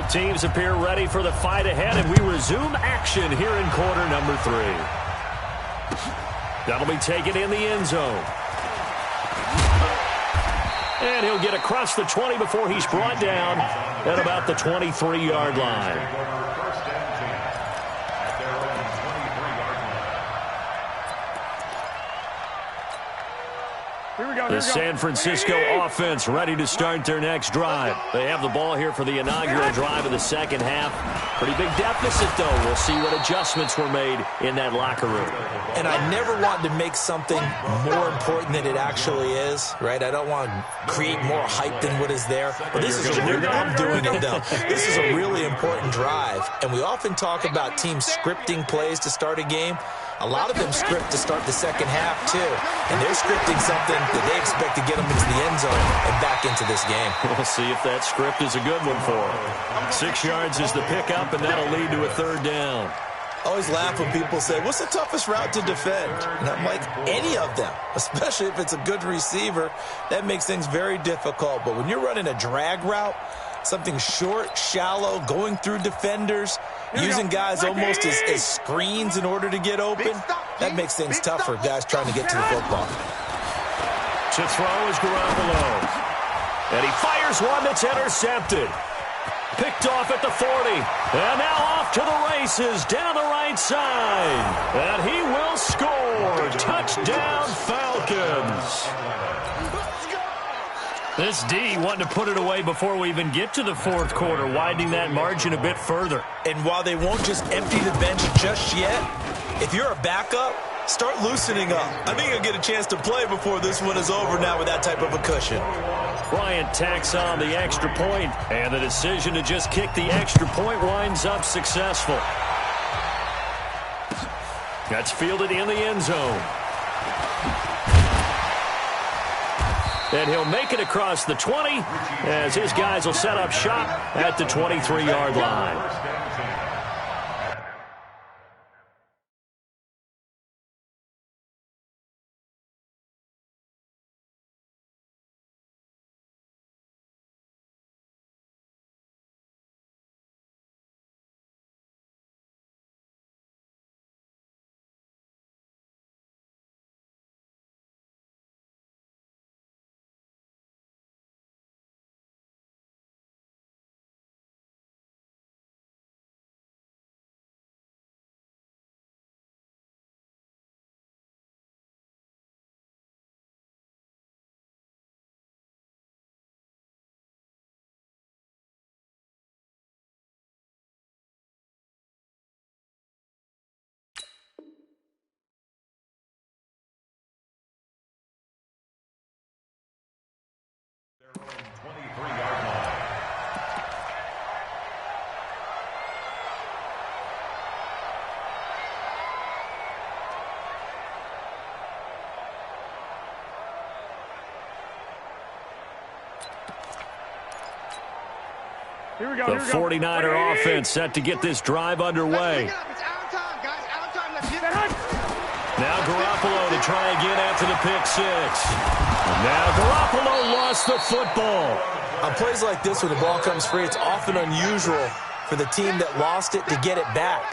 Both teams appear ready for the fight ahead, and we resume action here in quarter number 3. That'll be taken in the end zone. And he'll get across the 20 before he's brought down at about the 23-yard line. The San Francisco offense ready to start their next drive. They have the ball here for the inaugural drive of the second half. Pretty big deficit, though. We'll see what adjustments were made in that locker room. And I never want to make something more important than it actually is, right? I don't want to create more hype than what is there. But this is I'm doing it, though. This is a really important drive. And we often talk about teams scripting plays to start a game. A lot of them script to start the second half, too. And they're scripting something that they expect to get them into the end zone and back into this game. We'll see if that script is a good one for them. 6 yards is the pickup, and that'll lead to a third down. I always laugh when people say, what's the toughest route to defend? And I'm like, any of them, especially if it's a good receiver. That makes things very difficult. But when you're running a drag route, something short, shallow, going through defenders, using guys almost as screens in order to get open, that makes things tough for guys trying to get to the football. To throw is Garoppolo. And he fires one that's intercepted. Picked off at the 40. And now off to the races down the right side. And he will score. Touchdown, Falcons. This D wanting to put it away before we even get to the fourth quarter, widening that margin a bit further. And while they won't just empty the bench just yet, if you're a backup, start loosening up. I think you'll get a chance to play before this one is over now with that type of a cushion. Bryant tacks on the extra point, and the decision to just kick the extra point winds up successful. That's fielded in the end zone. And he'll make it across the 20 as his guys will set up shop at the 23-yard line. The 49er offense set to get this drive underway. Now Garoppolo to try again after the pick six. Now Garoppolo lost the football. On plays like this, when the ball comes free, it's often unusual for the team that lost it to get it back.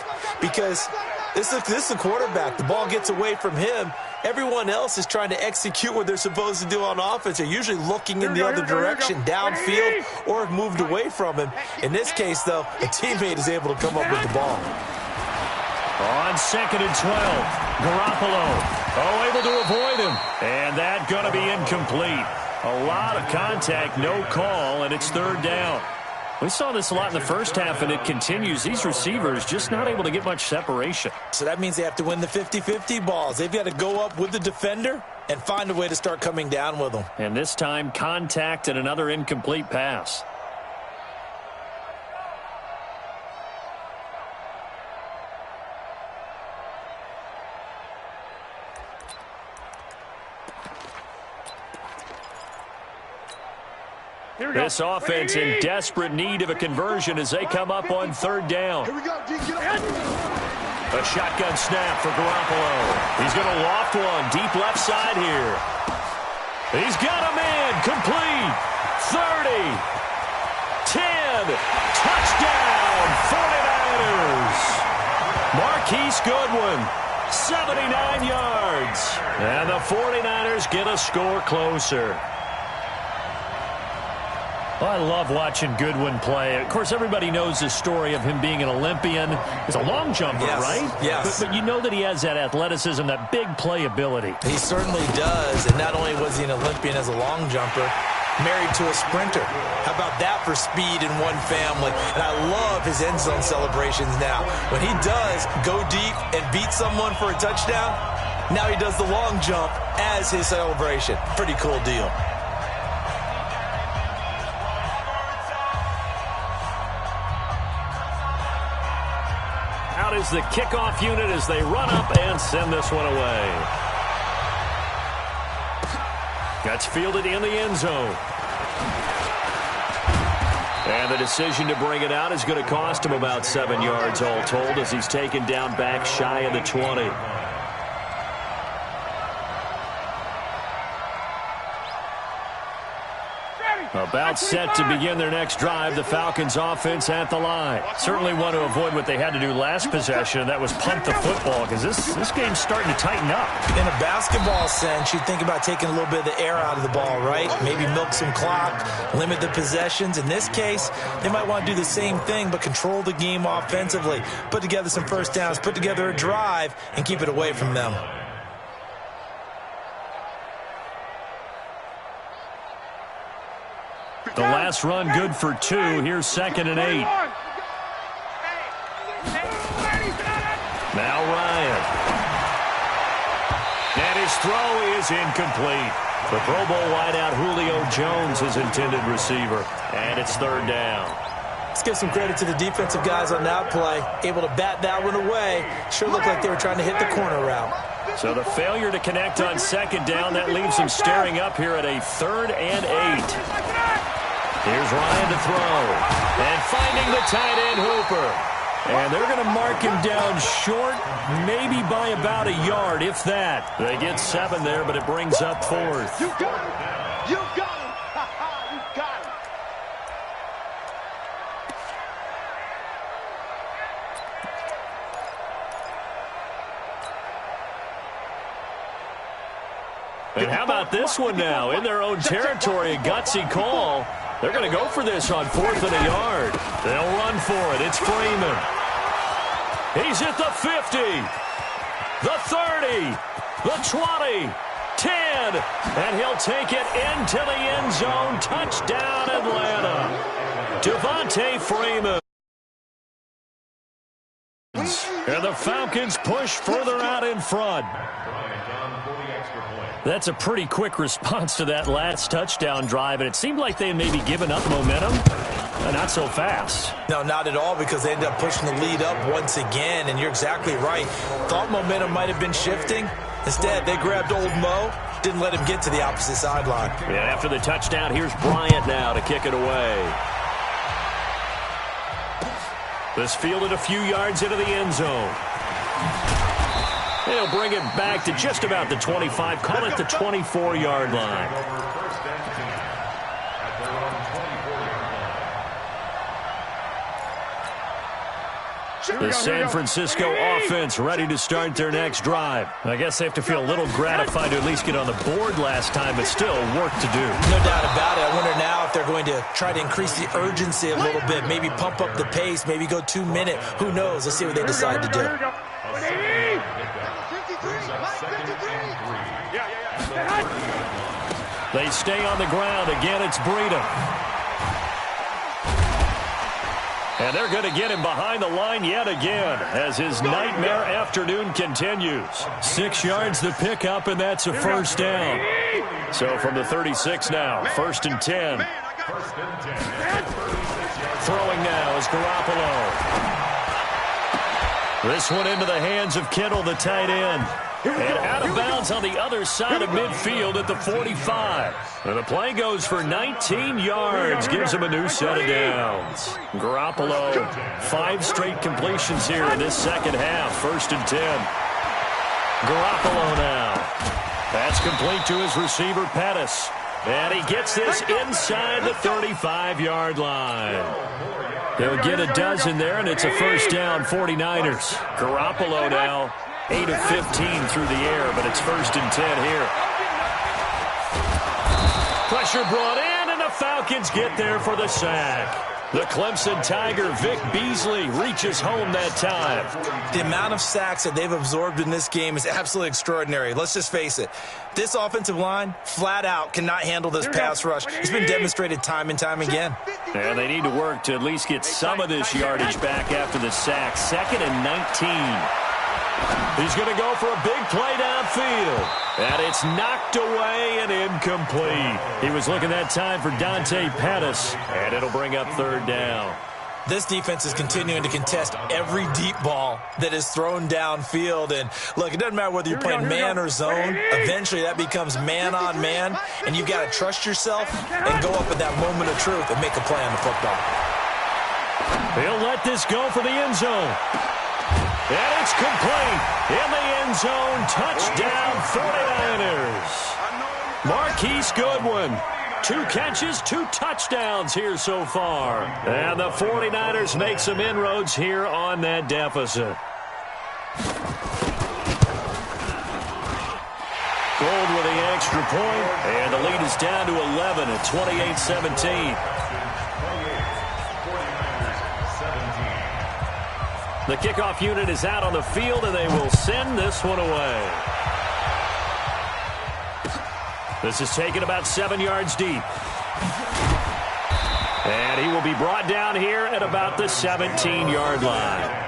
Because this is the quarterback. The ball gets away from him. Everyone else is trying to execute what they're supposed to do on offense. They're usually looking in the other direction, downfield, or have moved away from him. In this case, though, a teammate is able to come up with the ball. On 2nd and 12, Garoppolo, able to avoid him. And that going to be incomplete. A lot of contact, no call, and it's third down. We saw this a lot in the first half, and it continues. These receivers just not able to get much separation. So that means they have to win the 50-50 balls. They've got to go up with the defender and find a way to start coming down with them. And this time, contact and another incomplete pass. This offense in desperate need of a conversion as they come up on third down. Here we go, D, get up. A shotgun snap for Garoppolo. He's going to loft one deep left side here. He's got him in. Complete. 30. 10. Touchdown. Marquise Goodwin, 79 yards. And the 49ers get a score closer. Well, I love watching Goodwin play. Of course, everybody knows the story of him being an Olympian. He's a long jumper, right? Yes. But you know that he has that athleticism, that big playability. He certainly does. And not only was he an Olympian as a long jumper, married to a sprinter. How about that for speed in one family? And I love his end zone celebrations now. When he does go deep and beat someone for a touchdown, now he does the long jump as his celebration. Pretty cool deal. Out is the kickoff unit as they run up and send this one away. That's fielded in the end zone. And the decision to bring it out is going to cost him about 7 yards all told as he's taken down back shy of the 20. About set to begin their next drive, the Falcons offense at the line. Certainly want to avoid what they had to do last possession, and that was punt the football, because this game's starting to tighten up. In a basketball sense, you think about taking a little bit of the air out of the ball, right? Maybe milk some clock, limit the possessions. In this case, they might want to do the same thing, but control the game offensively. Put together some first downs, put together a drive, and keep it away from them. The last run good for 2. Here's 2nd and 8. Now Ryan. And his throw is incomplete. The Pro Bowl wideout Julio Jones, his intended receiver. And it's 3rd down. Let's give some credit to the defensive guys on that play. Able to bat that one away. Sure looked like they were trying to hit the corner route. So the failure to connect on 2nd down, that leaves them staring up here at a 3rd and 8. Here's Ryan to throw. And finding the tight end Hooper. And they're going to mark him down short, maybe by about a yard, if that. They get 7 there, but it brings up 4th. You got him. You got him. You got him. And how about this one now? In their own territory, a gutsy call. They're going to go for this on 4th and a yard. They'll run for it. It's Freeman. He's at the 50, the 30, the 20, 10, and he'll take it into the end zone. Touchdown, Atlanta. Devontae Freeman. And the Falcons push further out in front. That's a pretty quick response to that last touchdown drive, and it seemed like they had maybe given up momentum. Not so fast. No, not at all, because they ended up pushing the lead up once again, and you're exactly right. Thought momentum might have been shifting. Instead, they grabbed old Mo, didn't let him get to the opposite sideline. And after the touchdown, here's Bryant now to kick it away. This fielded a few yards into the end zone. They'll bring it back to just about the 25. Call it the 24-yard line. The San Francisco offense ready to start their next drive. I guess they have to feel a little gratified to at least get on the board last time, but still work to do. No doubt about it. I wonder now if they're going to try to increase the urgency a little bit, maybe pump up the pace, maybe go 2 minute. Who knows? Let's see what they decide to do. They stay on the ground. Again, it's Breida. And they're going to get him behind the line yet again as his nightmare afternoon continues. 6 yards the pickup, and that's a first down. So from the 36 now, 1st and 10. Throwing now is Garoppolo. This one into the hands of Kittle, the tight end. And out of bounds on the other side of midfield at the 45. And the play goes for 19 yards. Gives him a new set of downs. Garoppolo, 5 straight completions here in this second half. 1st and 10. Garoppolo now. That's complete to his receiver, Pettis. And he gets this inside the 35-yard line. He'll get a dozen there, and it's a first down, 49ers. Garoppolo now, 8 of 15 through the air, but it's first and 10 here. Pressure brought in, and the Falcons get there for the sack. The Clemson Tiger, Vic Beasley, reaches home that time. The amount of sacks that they've absorbed in this game is absolutely extraordinary. Let's just face it. This offensive line, flat out, cannot handle this pass rush. It's been demonstrated time and time again. And they need to work to at least get some of this yardage back after the sack. 2nd and 19. He's going to go for a big play downfield. And it's knocked away and incomplete. He was looking that time for Dante Pettis, and it'll bring up 3rd down. This defense is continuing to contest every deep ball that is thrown downfield. And, look, it doesn't matter whether you're playing man or zone. Eventually that becomes man on man, and you've got to trust yourself and go up at that moment of truth and make a play on the football. He'll let this go for the end zone. And it's complete. In the end zone, touchdown 49ers. Marquise Goodwin. 2 catches, 2 touchdowns here so far. And the 49ers make some inroads here on that deficit. Gold with the extra point, and the lead is down to 11 at 28-17. The kickoff unit is out on the field, and they will send this one away. This is taken about 7 yards deep. And he will be brought down here at about the 17-yard line.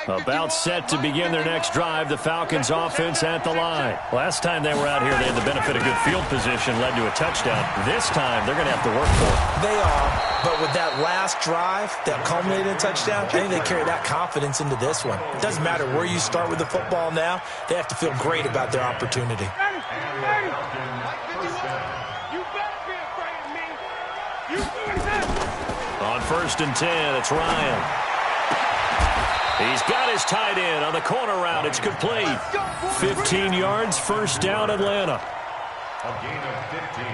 About set to begin their next drive, the Falcons offense at the line. Last time they were out here, they had the benefit of good field position, led to a touchdown. This time, they're going to have to work for it. They are, but with that last drive that culminated in a touchdown, I think they carry that confidence into this one. It doesn't matter where you start with the football now. They have to feel great about their opportunity. You better be afraid of me. You On 1st and 10, it's Ryan. He's got his tight end on the corner route. It's complete. 15 yards, first down, Atlanta. A gain of 15.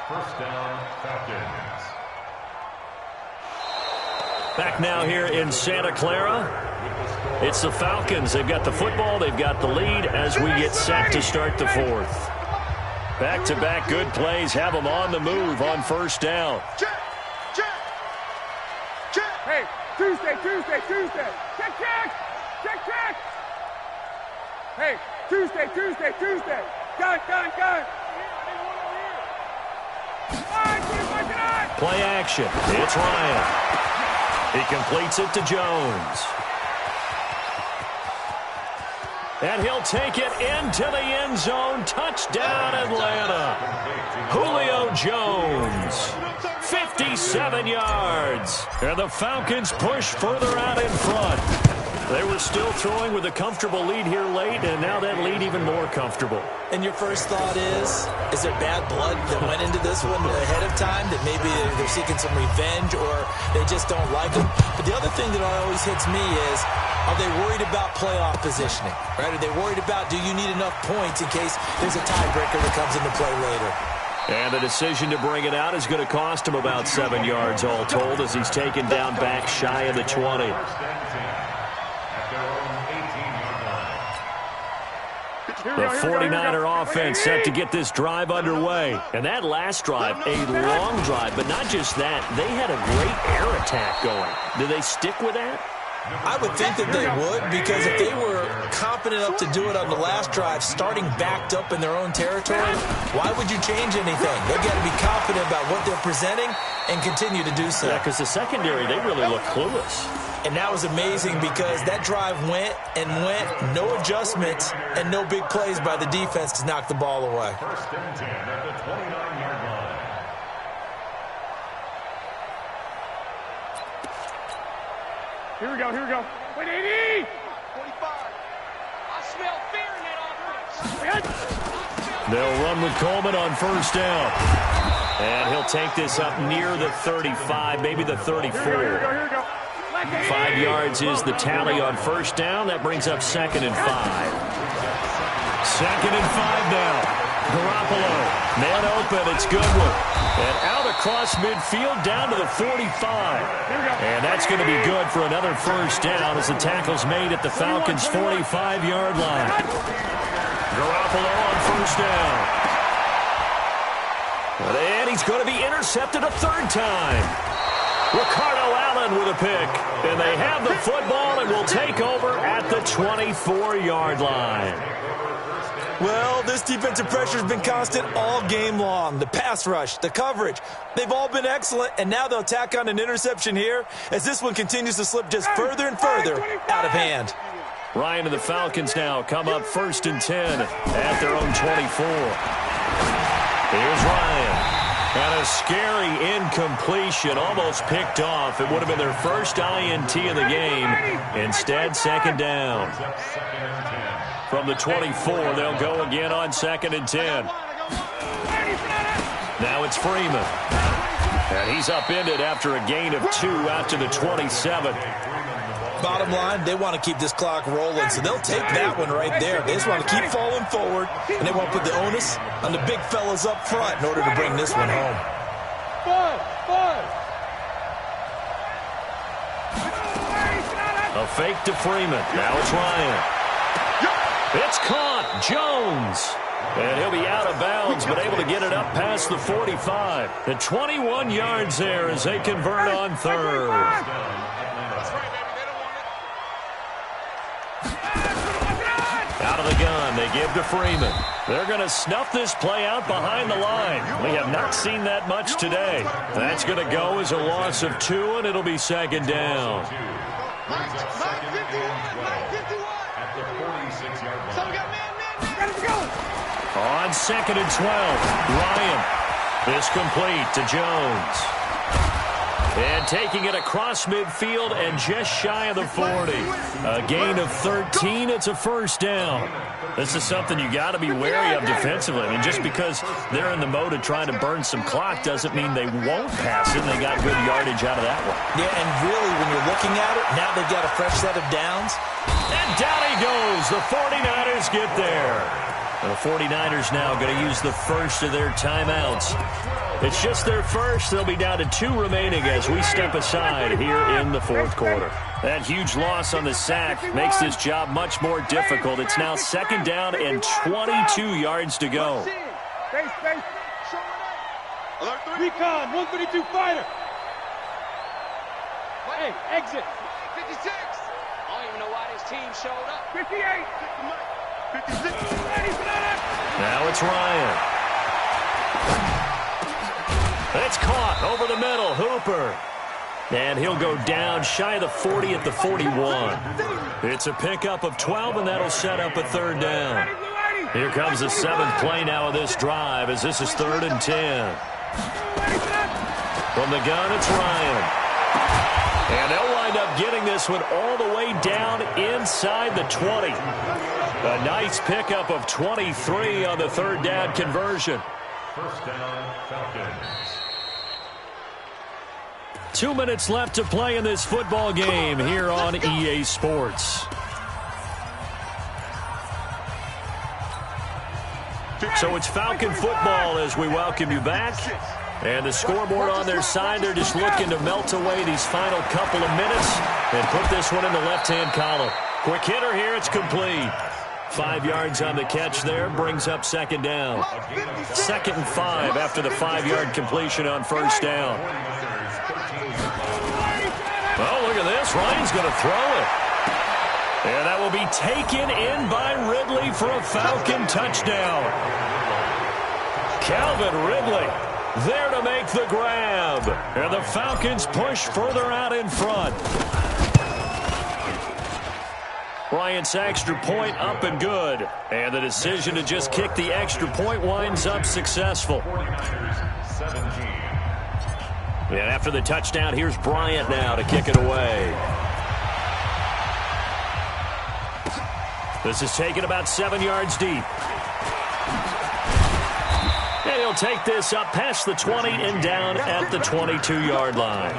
First down, Falcons. Back now here in Santa Clara. It's the Falcons. They've got the football. They've got the lead as we get set to start the 4th. Back-to-back good plays have them on the move on 1st down. Hey, Tuesday. Check. Hey, Tuesday. Gun. Play action. It's Ryan. He completes it to Jones. And he'll take it into the end zone. Touchdown, Atlanta. Julio Jones. 57 yards. And the Falcons push further out in front. They were still throwing with a comfortable lead here late, and now that lead even more comfortable. And your first thought is there bad blood that went into this one ahead of time, that maybe they're seeking some revenge or they just don't like them? But the other thing that always hits me is, are they worried about playoff positioning? Right? Are they worried about, do you need enough points in case there's a tiebreaker that comes into play later? And the decision to bring it out is going to cost him about 7 yards all told as he's taken down back shy of the 20. The 49er offense set to get this drive underway. And that last drive, a long drive, but not just that. They had a great air attack going. Do they stick with that? I would think that they would, because if they were confident enough to do it on the last drive, starting backed up in their own territory, why would you change anything? They've got to be confident about what they're presenting and continue to do so. Yeah, because the secondary, they really look clueless. And that was amazing because that drive went, no adjustments, and no big plays by the defense to knock the ball away. First and 10 at the 29-yard line. Here we go. Wait, 80! 45. I smell fear in that offense. They'll run with Coleman on first down. And he'll take this up near the 35, maybe the 34. Here we go. 5 yards is the tally on first down. That brings up 2nd and 5. 2nd and 5 now. Garoppolo, man open, it's Goodwin. And out across midfield down to the 45. And that's going to be good for another first down as the tackle's made at the Falcons' 45-yard line. Garoppolo on first down. And he's going to be intercepted a 3rd time. Ricardo Allen with a pick. And they have the football and will take over at the 24-yard line. Well, this defensive pressure has been constant all game long. The pass rush, the coverage, they've all been excellent, and now they'll tack on an interception here as this one continues to slip just further and further out of hand. Ryan and the Falcons now come up 1st and 10 at their own 24. Here's Ryan. And a scary incompletion, almost picked off. It would have been their first INT of the game. Instead, 2nd down. From the 24, they'll go again on 2nd and 10. Now it's Freeman. And he's upended after a gain of 2 out to the 27. Bottom line, they want to keep this clock rolling, so they'll take that one right there. They just want to keep falling forward, and they want to put the onus on the big fellas up front in order to bring this one home. A fake to Freeman. Now it's Ryan. It's caught. Jones. And he'll be out of bounds, but able to get it up past the 45. The 21 yards there as they convert on 3rd. Out of the gun, they give to Freeman. They're going to snuff this play out behind the line. We have not seen that much today. That's going to go as a loss of 2, and it'll be 2nd down. On 2nd and 12, Ryan. This complete to Jones. And taking it across midfield and just shy of the 40. A gain of 13, it's a first down. This is something you got to be wary of defensively. I mean, just because they're in the mode of trying to burn some clock doesn't mean they won't pass it. They got good yardage out of that one. Yeah, and really, when you're looking at it, now they've got a fresh set of downs. And down he goes. The 49ers get there. The 49ers now going to use the first of their timeouts. It's just their first. They'll be down to 2 remaining as we step aside here in the 4th quarter. That huge loss on the sack makes this job much more difficult. It's now 2nd down and 22 yards to go. Base. Recon, 132 fighter. Hey, exit. 56. I don't even know why this team showed up. 58. 56. Now it's Ryan. It's caught over the middle. Hooper. And he'll go down shy of the 40 at the 41. It's a pickup of 12, and that'll set up a 3rd down. Here comes the 7th play now of this drive as this is 3rd and 10. From the gun, it's Ryan. And they'll wind up getting this one all the way down inside the 20. A nice pickup of 23 on the 3rd down conversion. First down, Falcons. 2 minutes left to play in this football game here on EA Sports. So it's Falcon football as we welcome you back. And the scoreboard on their side, they're just looking to melt away these final couple of minutes and put this one in the left-hand column. Quick hitter here, it's complete. 5 yards on the catch there, brings up 2nd down. 2nd and 5 after the 5-yard completion on first down. Oh, look at this. Ryan's going to throw it. And that will be taken in by Ridley for a Falcon touchdown. Calvin Ridley there to make the grab. And the Falcons push further out in front. Bryant's extra point up and good. And the decision to just kick the extra point winds up successful. And after the touchdown, here's Bryant now to kick it away. This is taken about 7 yards deep. And he'll take this up past the 20 and down at the 22-yard line.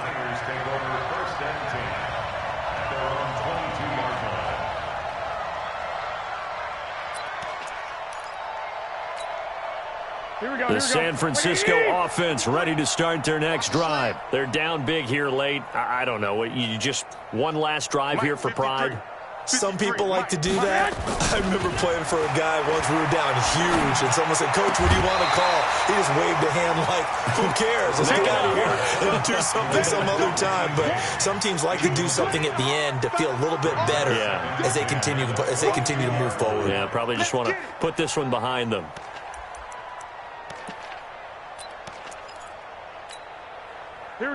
The San Francisco offense ready to start their next drive. They're down big here late. I don't know. You just one last drive here for pride? Some people like to do that. I remember playing for a guy once. We were down huge, and someone said, "Coach, what do you want to call?" He just waved a hand like, "Who cares? Let's get out of here and do something some other time." But some teams like to do something at the end to feel a little bit better as they continue to move forward. Yeah, probably just want to put this one behind them.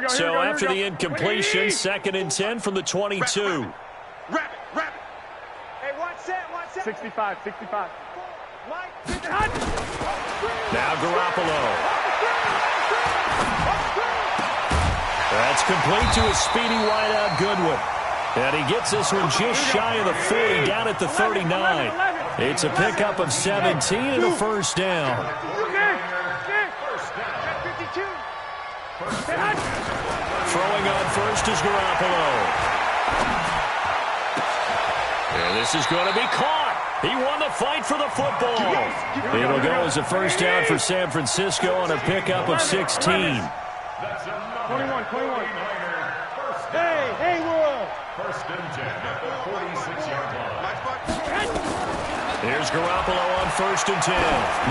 So after the incompletion, 2nd and 10 from the 22. Wrap it. Hey, one set. 65. Mike, now Garoppolo. That's complete to a speedy wideout Goodwin. And he gets this one just shy of the 40, down at the 39. It's a pickup of 17 and a first down. Throwing on first is Garoppolo. And this is going to be caught. He won the fight for the football. It'll go as a first down for San Francisco on a pickup of 16. 21. Hey, Will. First and 10 at the 46-yard line. Here's Garoppolo on 1st and 10.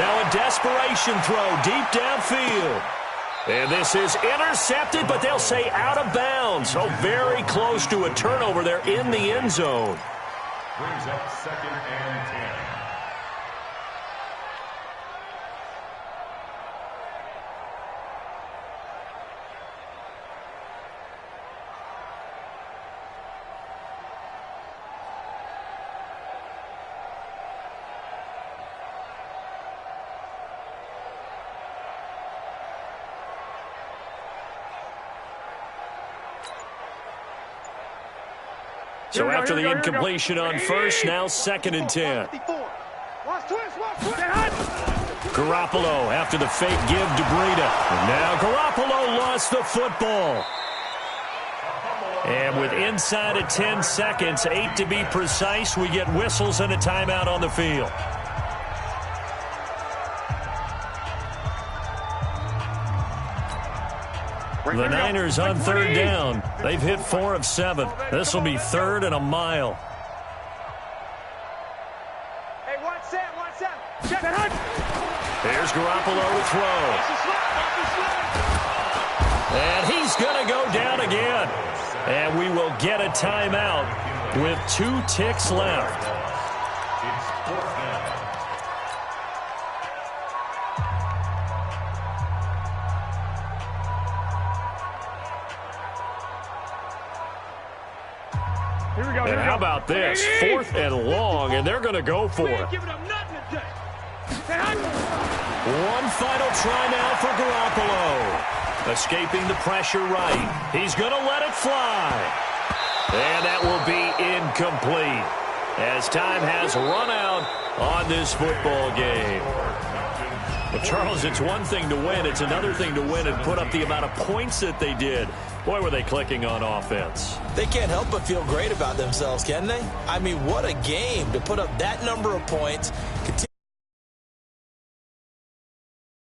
Now a desperation throw deep downfield. And this is intercepted, but they'll say out of bounds. So very close to a turnover there in the end zone. Brings up 2nd and 10. So after the incompletion on first, now 2nd and 10. Garoppolo after the fake give to Breida. And now Garoppolo lost the football. And with inside of 10 seconds, 8 to be precise, we get whistles and a timeout on the field. The Niners on 3rd down. They've hit 4 of 7. This will be 3rd and a mile. Hey, one set. Here's Garoppolo to throw. And he's going to go down again. And we will get a timeout with 2 ticks left. It's 4th down. And how about this? 4th and long, and they're going to go for it. One final try now for Garoppolo. Escaping the pressure right. He's going to let it fly. And that will be incomplete as time has run out on this football game. Well, Charles, it's one thing to win. It's another thing to win and put up the amount of points that they did. Boy, were they clicking on offense. They can't help but feel great about themselves, can they? I mean, what a game to put up that number of points.